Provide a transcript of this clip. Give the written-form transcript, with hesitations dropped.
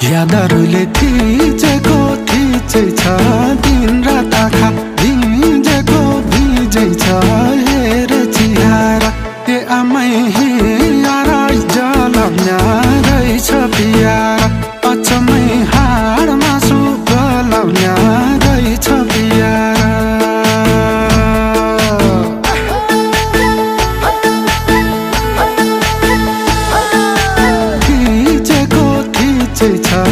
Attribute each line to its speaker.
Speaker 1: यादहरूले थिचेको थिचै छ दिन रात आँखा भिजेको भिजै छ हेर चिहारा ए आमै हियारा जलाउन्या रहेछ पियारा अचम्मै हाड मासु गलाउन्या रहेछ पियारा थिचेको थिचै छ